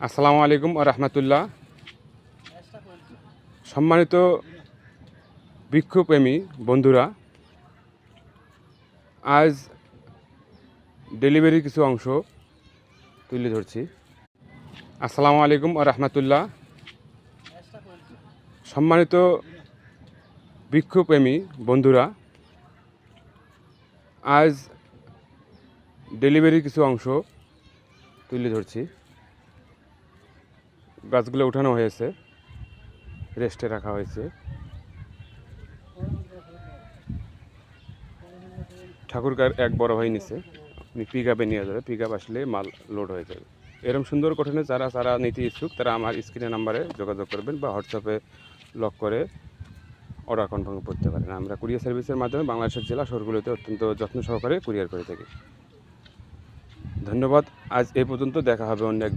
আসসালামু আলাইকুম ওয়া রাহমাতুল্লাহ। সম্মানিত বৃক্ষপ্রেমী বন্ধুরা, আজ ডেলিভারির কিছু অংশ তুলে ধরছি। আসসালামু আলাইকুম ওয়া রাহমাতুল্লাহ। সম্মানিত বৃক্ষপ্রেমী বন্ধুরা, আজ ডেলিভারির কিছু অংশ তুলে ধরছি। গাছগুলো উঠানো হয়েছে, রেস্টে রাখা হয়েছে। ঠাকুরকার এক বড় ভাই নিছে, উনি পিক আপে নিয়ে যাবে। পিক আপ আসলে মাল লোড হয়ে যাবে। এরকম সুন্দর কঠিনে যারা নিতে ইচ্ছুক তারা আমার স্ক্রিনের নাম্বারে যোগাযোগ করবেন বা হোয়াটসঅ্যাপে লক করে অর্ডার কনফার্ম করতে পারেন। আমরা কুরিয়ার সার্ভিসের মাধ্যমে বাংলাদেশের জেলা শহরগুলোতে অত্যন্ত যত্ন সহকারে কুরিয়ার করে থাকি। ধন্যবাদ। আজ এই পর্যন্ত, দেখা হবে অন্য এক